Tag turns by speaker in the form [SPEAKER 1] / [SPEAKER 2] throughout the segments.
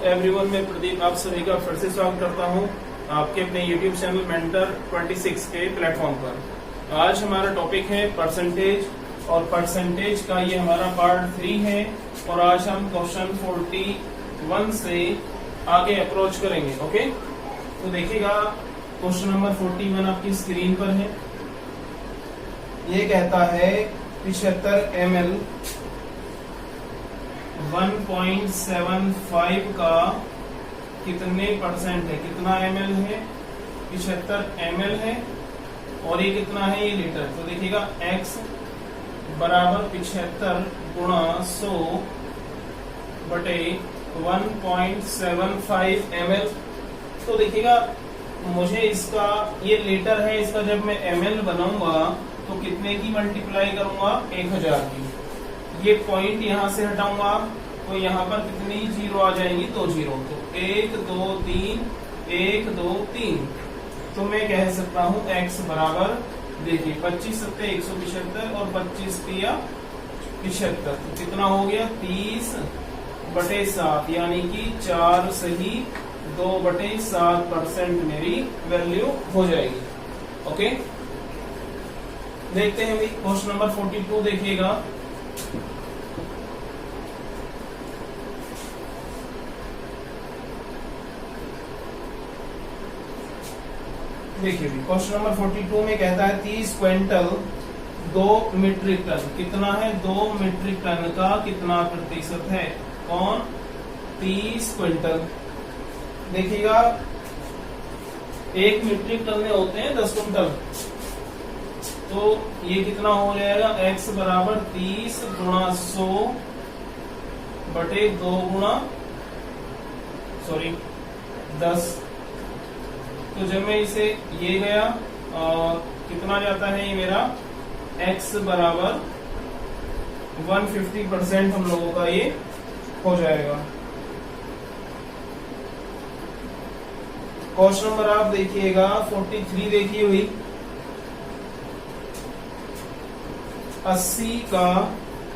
[SPEAKER 1] Everyone, मैं प्रदीप आप सभी का फिर से स्वागत करता हूं आपके अपने YouTube चैनल मेंटर 26 के प्लेटफॉर्म पर। आज हमारा टॉपिक है परसेंटेज और परसेंटेज का ये हमारा पार्ट 3 है और आज हम क्वेश्चन 41 से आगे अप्रोच करेंगे। ओके, तो देखिएगा क्वेश्चन नंबर 41 आपकी स्क्रीन पर है। ये कहता है 75 ml 1.75 का कितने परसेंट है, कितना ml है, 75 ml है और ये कितना है, ये लीटर। तो देखिएगा x बराबर 75 गुणा 100 बटे 1.75 ml। तो देखिएगा मुझे इसका, ये लीटर है, इसका जब मैं ml बनाऊंगा तो कितने की मल्टीप्लाई करूंगा, 1000 की। ये पॉइंट यहां से हटाऊंगा तो यहाँ पर कितनी जीरो आ जाएंगी, 2 जीरो। तो 1 2 3 1 2 3। तो मैं कह सकता हूं x बराबर, देखिए 25 सत्ते 175 और 25 पिया 75। तो कितना हो गया, 30 बटे 7, यानी कि 4 सही 2 बटे 7% मेरी वैल्यू हो जाएगी। ओके, देखते हैं भाई क्वेश्चन नंबर 42 देखिएगा। देखिए क्वेश्चन नंबर 42 में कहता है 30 क्विंटल 2 मीट्रिक टन, कितना है, 2 मीट्रिक टन का कितना प्रतिशत है, कौन, 30 क्विंटल। देखिएगा 1 मीट्रिक टन में होते हैं 10 क्विंटल, तो ये कितना हो जाएगा, x बराबर 30 गुणा 100 बटे 2 गुणा 10। तो जब मैं इसे ये गया कितना जाता है, ये मेरा x बराबर 150% हम लोगों का ये हो जाएगा। क्वेश्चन नंबर आप देखिएगा 43 देखिए हुई, 80 का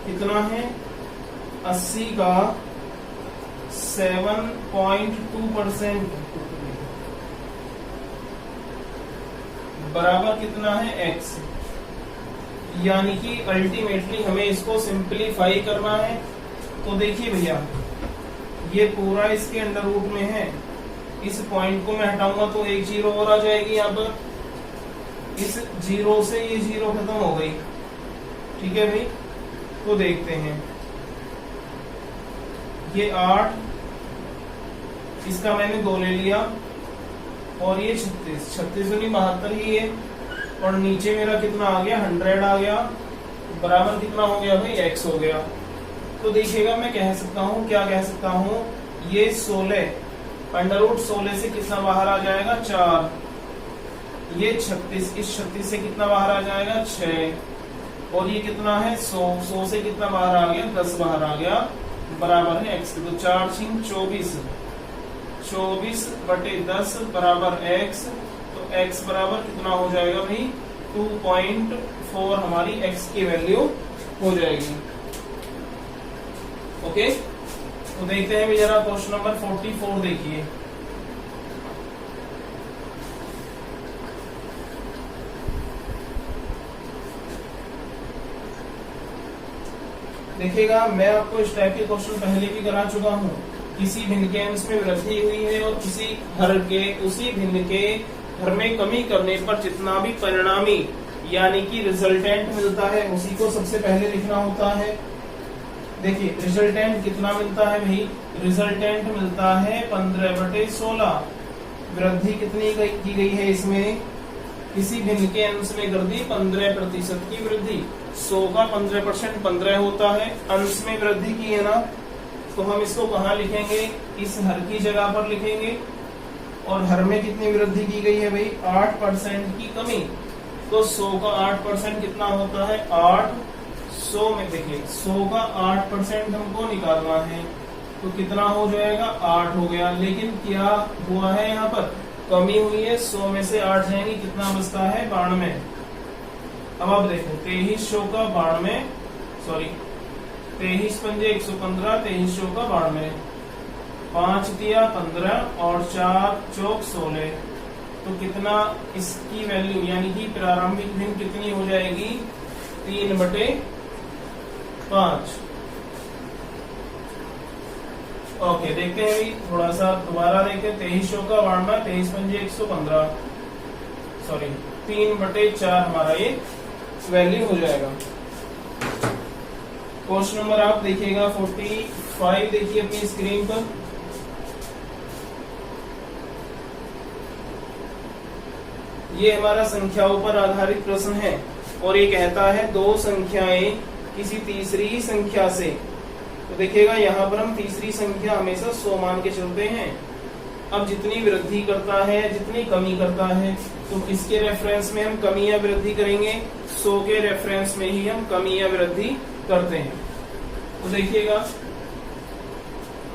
[SPEAKER 1] कितना है, 80 का 7.2% बराबर कितना है, x। यानी कि अल्टीमेटली हमें इसको सिंपलीफाई करना है। तो देखिए भैया, ये पूरा इसके अंडर रूट में है, इस पॉइंट को मैं हटाऊंगा तो एक जीरो और आ जाएगी यहाँ पर, इस जीरो से ये जीरो खत्म हो गई। ठीक है भाई, तो देखते हैं, ये 8, इसका मैंने 2 ले लिया और ये 36 दूनी 72 ही है, और नीचे मेरा कितना आ गया, 100 आ गया, बराबर कितना हो गया भाई, x हो गया। तो देखिएगा मैं कह सकता हूँ, क्या कह सकता हूँ, ये 16 अंडर रूट 16 से कितना बाहर आ जाएगा, 4। ये 36, इस 36 से कितना बाहर आ जाएगा, 6। और ये कितना है, 100 से कितना बाहर आ गया, 10 बाहर आ गया, बराबर है x। तो 4 6 24 बटे 10 बराबर x। तो x बराबर कितना हो जाएगा भाई, 2.4 हमारी x की वैल्यू हो जाएगी। ओके, तो देखते हैं भी जरा क्वेश्चन नंबर 44 देखिए। देखिएगा मैं आपको इस टाइप के क्वेश्चन पहले भी करा चुका हूँ। किसी भिन्न के अंश में वृद्धि हुई है और किसी हर के, उसी भिन्न के हर में कमी करने पर जितना भी परिणामी यानी कि रिजल्टेंट मिलता है उसी को सबसे पहले लिखना होता है। देखिए रिजल्टेंट कितना मिलता है भाई, रिजल्टेंट मिलता है 15/16। वृद्धि कितनी की गई है इसमें, किसी भिन्न के अंश में कर दी 15% की वृद्धि। 100 का 15% 15 होता है, अंश में वृद्धि की है ना, तो हम इसको कहाँ लिखेंगे, इस हर की जगह पर लिखेंगे। और हर में कितनी वृद्धि की गई है भाई, 8% की कमी। तो 100 का 8% कितना होता है, 8। 100 में देखिए 100 का 8% हमको निकालना है, तो कितना हो जाएगा, 8 हो गया। लेकिन क्या हुआ है, यहाँ पर कमी हुई है, 100 में से 8 जाएंगे, कितना बचता है, 92। अब आप देखो 2300 का 92, 23 पंजे 115, 2300 का 92। 5 दिया 15 और 4 चौक 16, तो कितना इसकी वैल्यू यानी कि प्रारंभिक भिन्न कितनी हो जाएगी 3/5। ओके, देखते हैं भाई थोड़ा सा दोबारा देखें। 23 चौका 92, 23 पंजे 115, सॉरी 3/4 हमारा ये वैल्यू हो जाएगा। क्वेश्चन नंबर आप देखिएगा 45, देखिए अपनी स्क्रीन पर। ये हमारा संख्याओं पर आधारित प्रश्न है और ये कहता है दो संख्याएं किसी तीसरी संख्या से, तो देखिएगा यहाँ पर हम तीसरी संख्या हमेशा 100 मान के चलते हैं। अब जितनी वृद्धि करता है जितनी कमी करता है, तो किसके रेफरेंस में हम कमी या वृद्धि करेंगे? 100 के रेफरेंस में ही हम कमी या वृद्धि करते हैं। तो देखिएगा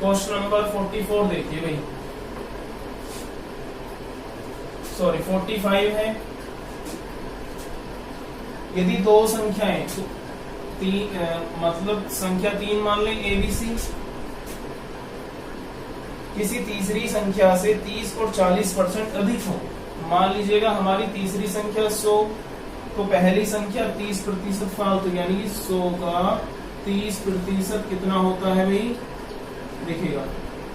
[SPEAKER 1] क्वेश्चन नंबर 44 देखिए भाई, सॉरी 45 है। यदि दो संख्याएं तो मतलब संख्या 3 मान लें ABC, किसी तीसरी संख्या से 30 और 40% अधिक हो। मान लीजिएगा हमारी तीसरी संख्या 100, तो पहली संख्या 30% फालतू, यानी कि 100 का 30% कितना होता है भाई? देखिएगा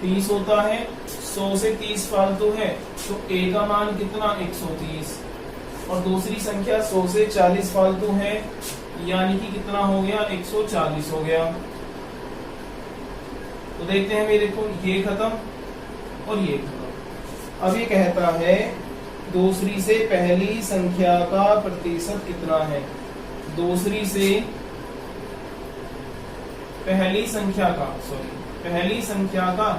[SPEAKER 1] 30 होता है, 100 से 30 फालतू है, तो A का मान कितना 130, और दूसरी संख्या 100 से 40 फालतू है, यानी कि कितना हो गया 140 हो गया। तो देखते हैं भाई, देखो ये खत्म और ये खत्म। अब ये कहता है दूसरी से पहली संख्या का प्रतिशत कितना है? दूसरी से पहली संख्या का, सॉरी पहली संख्या का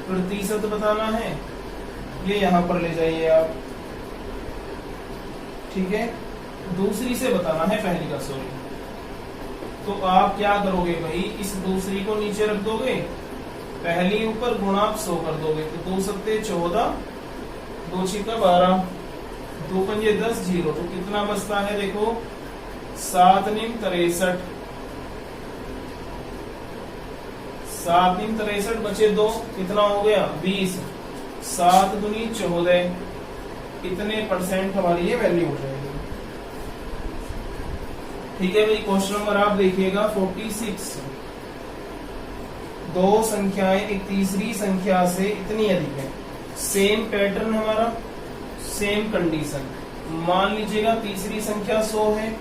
[SPEAKER 1] प्रतिशत बताना है। ये यहां पर ले जाइए आप, ठीक है। दूसरी से बताना है पहली का, सॉरी। तो आप क्या करोगे भाई, इस दूसरी को नीचे रख दोगे, पहली ऊपर गुणा आप 100 कर दोगे, तो 2 सत्ते 14, 2 छिका 12, 2 पंजे 10, 0, तो कितना बचता है? देखो 7 निम 63, 7 निम 63 बचे 2, कितना हो गया 20, 7 दूनी 14, कितने परसेंट हमारी ये वैल्यू हो जाएगी? ठीक है भाई। क्वेश्चन नंबर आप देखिएगा 46, दो संख्याएं एक तीसरी संख्या से इतनी अधिक है। सेम पैटर्न हमारा, सेम कंडीशन। मान लीजिएगा तीसरी संख्या 100 है,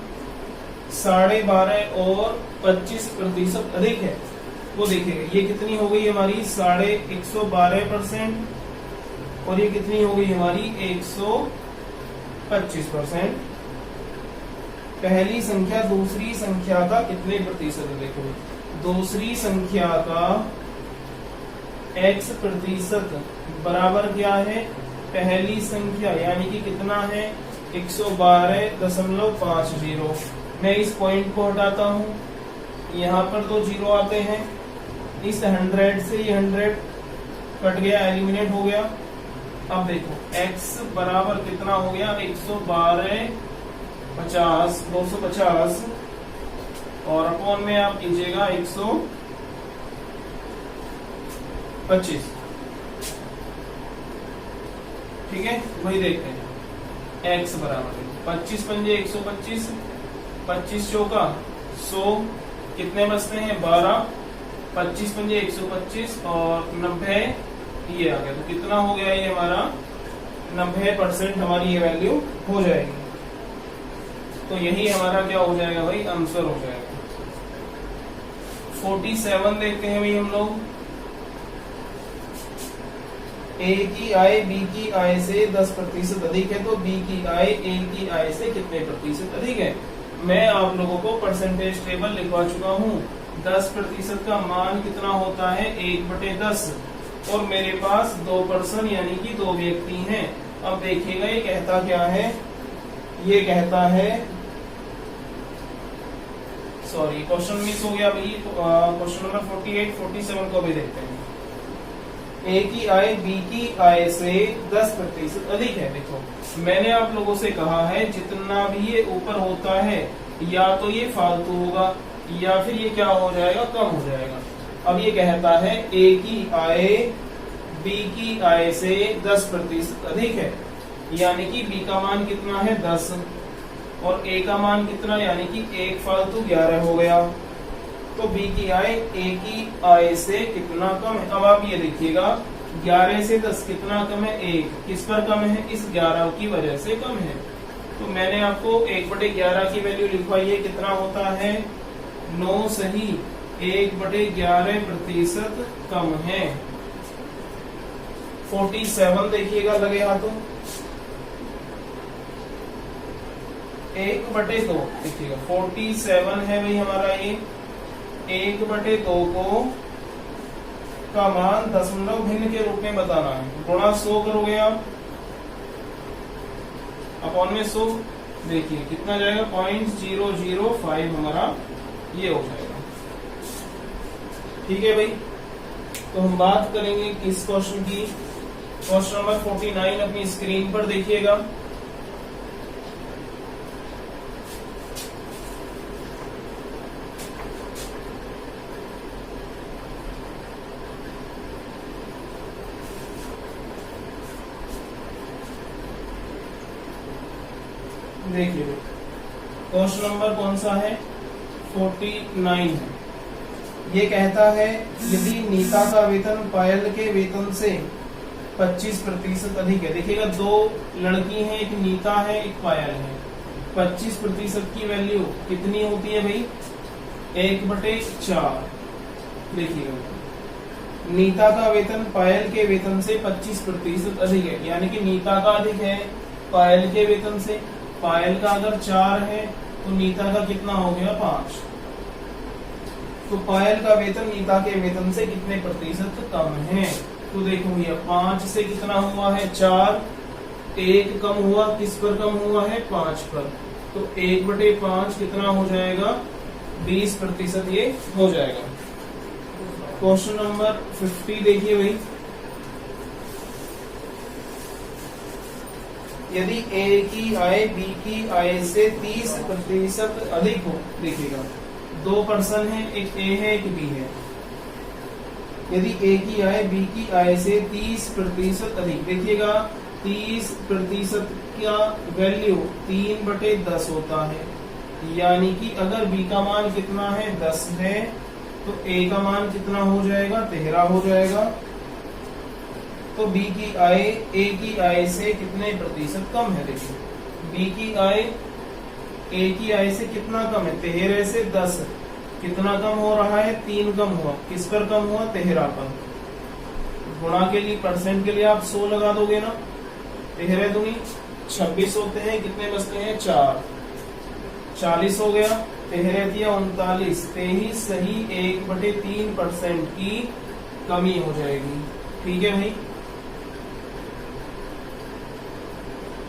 [SPEAKER 1] 12.5 और 25% अधिक है, वो देखिएगा ये कितनी हो गई हमारी 112%, और ये कितनी हो गई हमारी 125%। पहली संख्या दूसरी संख्या का कितने प्रतिशत है? देखो दूसरी संख्या का x प्रतिशत बराबर क्या है? पहली संख्या, यानी कि कितना है 112.50। मैं इस पॉइंट को हटाता हूं, यहाँ पर तो 0 आते हैं, इस 100 से ये 100 कट गया, एलिमिनेट हो गया। अब देखो x बराबर कितना हो गया 112.50, 250, और अपॉन में आप कीजिएगा 125, ठीक है। वही देखते हैं x बराबर 25 पंजे 125, 25 चौका 100, कितने बचते हैं 12, 25 पंजे 125 और 90 ये आ गया, तो कितना हो गया ये हमारा 90% हमारी ये वैल्यू हो जाएगी। तो यही हमारा क्या हो जाएगा भाई, आंसर हो जाएगा। 47 देखते हैं भाई हम लोग। ए की आय बी की आय से 10% अधिक है, तो बी की आय ए की आय से कितने प्रतिशत अधिक है? मैं आप लोगों को परसेंटेज टेबल लिखवा चुका हूँ। 10% का मान कितना होता है 1/10, और मेरे पास 2 पर्सन यानी कि 2 व्यक्ति हैं। अब देखिएगा ये कहता क्या है, ये कहता है, सॉरी क्वेश्चन मिस हो गया भाई। क्वेश्चन नंबर 48, 47 को भी देखते हैं। ए की आय बी की आय से 10% अधिक है। देखो मैंने आप लोगों से कहा है जितना भी ये ऊपर होता है या तो ये फालतू होगा या फिर ये क्या हो जाएगा, कम हो जाएगा। अब ये कहता है ए की आय बी की आय से 10% अधिक है, यानी कि बी का मान कितना है 10 और ए का मान कितना, यानी कि 1 फालतू 11 हो गया। तो बी की आय ए की आय से कितना कम है। अब आप ये देखिएगा 11 से 10 कितना कम है, 1। किस पर कम है, इस 11 की वजह से कम है। तो मैंने आपको 1/11 की वैल्यू लिखवाई है, कितना होता है 9 सही 1/11% कम है। 47 देखिएगा लगे हाथों 1/2 देखिएगा 47 है भाई हमारा ये 1/2 को का मान दशमलव भिन्न के रूप में बताना है। गुणा 100 करोगे आप, अपॉन में 100, देखिए कितना जाएगा 0.005 हमारा ये हो जाएगा। ठीक है भाई, तो हम बात करेंगे किस क्वेश्चन की। क्वेश्चन नंबर 49 अपनी स्क्रीन पर देखिएगा। देखिए क्वेश्चन नंबर कौन सा है 49 है। ये कहता है यदि नीता का वेतन पायल के वेतन से 25% अधिक है। देखिएगा दो लड़की हैं, एक नीता है एक पायल है। 25% की वैल्यू कितनी होती है भाई 1/4। देखिएगा नीता का वेतन पायल के वेतन से 25% अधिक है, यानी कि नीता का अधिक है पायल के वेतन से। पायल का अगर 4 है तो नीता का कितना हो गया 5। तो पायल का वेतन नीता के वेतन से कितने प्रतिशत कम है। तो देखो भैया 5 से कितना हुआ है 4, 1 कम हुआ, किस पर कम हुआ है 5 पर। तो 1/5 कितना हो जाएगा 20% ये हो जाएगा। क्वेश्चन नंबर 50 देखिए भाई, यदि ए की आय बी की आय से 30% अधिक हो। देखिएगा 2 पर्सन है, एक ए है एक बी है। यदि ए की आय बी की आय से 30% अधिक, देखिएगा 30% का वैल्यू 3/10 होता है, यानी कि अगर बी का मान कितना है 10 है तो ए का मान कितना हो जाएगा 13 हो जाएगा। तो बी की आय ए की आय से कितने प्रतिशत कम है। देखिए बी की आय ए की आय से कितना कम है 13 से 10, कितना कम हो रहा है 3 कम हुआ, किस पर कम हुआ 13 पर। गुणा के लिए परसेंट के लिए आप 100 लगा दोगे ना, 13 दूनी 26 होते हैं, कितने बचते हैं 4, 40 हो गया, 13 दिया 39, 23 सही 1/3% की कमी हो जाएगी। ठीक है भाई।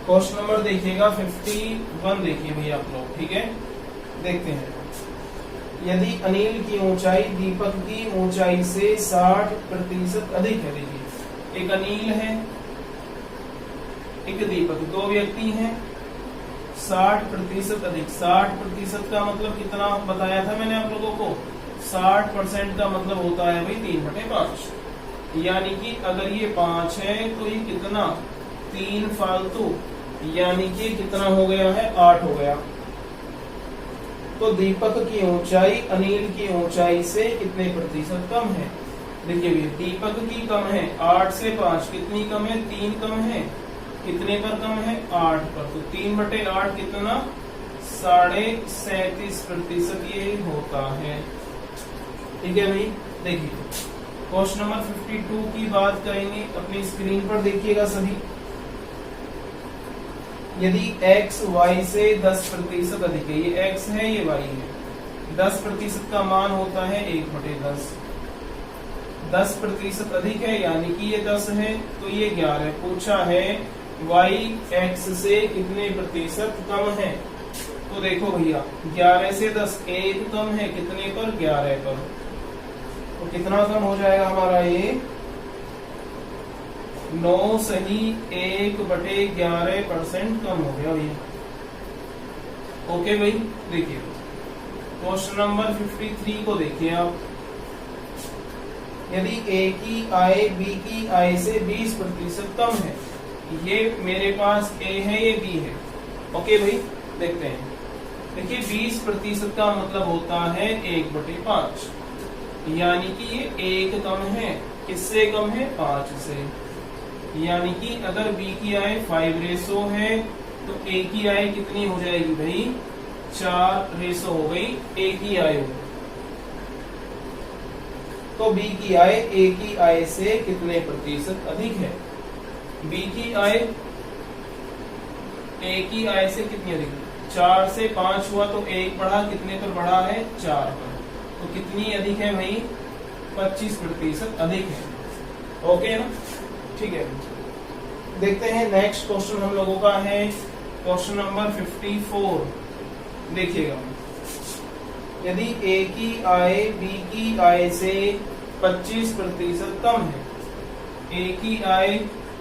[SPEAKER 1] क्वेश्चन नंबर देखिएगा 51 देखिए भाई आप लोग, ठीक है देखते हैं। यदि अनिल की ऊंचाई दीपक की ऊंचाई से 60% अधिक है। देखिए एक अनिल है एक दीपक, दो व्यक्ति हैं, 60% अधिक। 60% का मतलब कितना बताया था मैंने आप लोगों को, 60% का मतलब होता है भाई 3/5, यानी कि अगर ये 5 है तो ये कितना 3 फालतू, यानी कि कितना हो गया है 8 हो गया। तो दीपक की ऊंचाई अनिल की ऊंचाई से कितने प्रतिशत कम है। देखिए दीपक की कम है 8 से 5, कितनी कम है 3 कम है, कितने पर कम है 8 पर। तो 3/8 कितना 37.5% ये होता है। ठीक है भाई। देखिए क्वेश्चन नंबर 52 की बात करेंगे, अपनी स्क्रीन पर देखिएगा सभी। यदि x y से 10% अधिक है, ये x है ये y है, 10% का मान होता है 1/10। 10% अधिक है यानी कि ये 10 है तो ये 11 है। पूछा है y x से कितने प्रतिशत कम है। तो देखो भैया 11 से 10 1 कम है, कितने पर 11 पर। तो कितना कम हो जाएगा हमारा ये 9 सही 1/11% कम हो गया भैया। ओके भाई। देखिए क्वेश्चन नंबर 53 को देखिए आप। यदि ए की आय बी की आय से 20% कम है, ये मेरे पास ए है, ये बी है। ओके भाई, देखते हैं। देखिए 20% का मतलब होता है 1/5, यानी कि ये 1 कम है। किससे कम है? 5 से। यानी कि अगर बी की आय 5 है तो ए की आय कितनी हो जाएगी भाई? 4 हो गई ए की आय। तो बी की आय ए की आय से कितने प्रतिशत अधिक है? बी की आय ए की आय से कितनी अधिक है? 4 से 5 हुआ तो 1 बढ़ा, कितने पर बढ़ा है? 4 पर। तो कितनी अधिक है भाई? 25% अधिक है। ओके ना, ठीक है। देखते हैं नेक्स्ट क्वेश्चन हम लोगों का है क्वेश्चन नंबर 54। देखिएगा, यदि ए की आय बी की आय से 25% कम है, ए की आय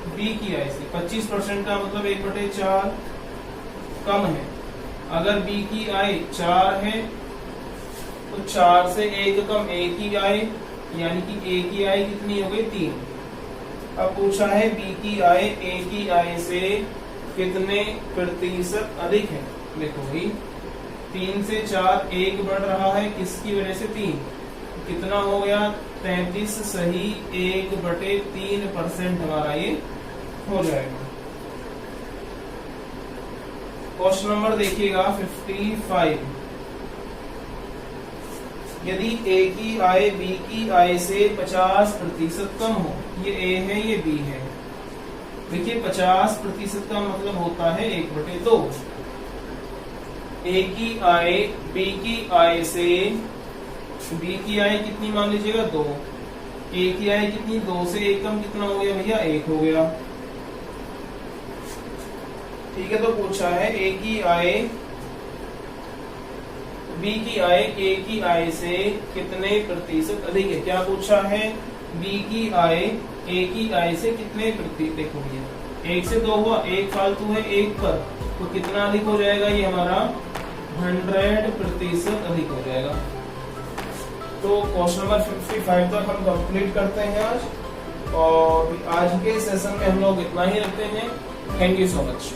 [SPEAKER 1] बी की आय से 25% का मतलब 1/4 कम है। अगर बी की आय 4 है तो 4 से 1 कम ए की आय, यानी कि ए की आय कितनी हो गई? 3। अब पूछा है बी की आय ए की आय से कितने प्रतिशत अधिक है। देखो भाई 3 से 4 1 बढ़ रहा है, किसकी वजह से? 3। कितना हो गया? 33 सही 1/3% हमारा ये हो जाएगा। क्वेश्चन नंबर देखिएगा 55। यदि ए की आय बी की आय से 50% कम हो, ये ए है, ये बी है। देखिए 50% का मतलब होता है 1/2। ए की आय बी की आय से, बी की आय कितनी मान लीजिएगा? 2। ए की आय कितनी? 2 से 1 कम कितना हो गया भैया? 1 हो गया। ठीक है, तो पूछा है ए की आय बी की आय ए की आय से कितने प्रतिशत अधिक है। क्या पूछा है? बी की आय ए की आय से कितने प्रतिशत। देखो भैया 1 से 2 हुआ, 1 फालतू है 1 पर, तो कितना अधिक हो जाएगा? ये हमारा 100% अधिक हो जाएगा। तो क्वेश्चन नंबर 55 तक हम कंप्लीट करते हैं आज, और आज के सेशन में हम लोग इतना ही रखते हैं। Thank you so much.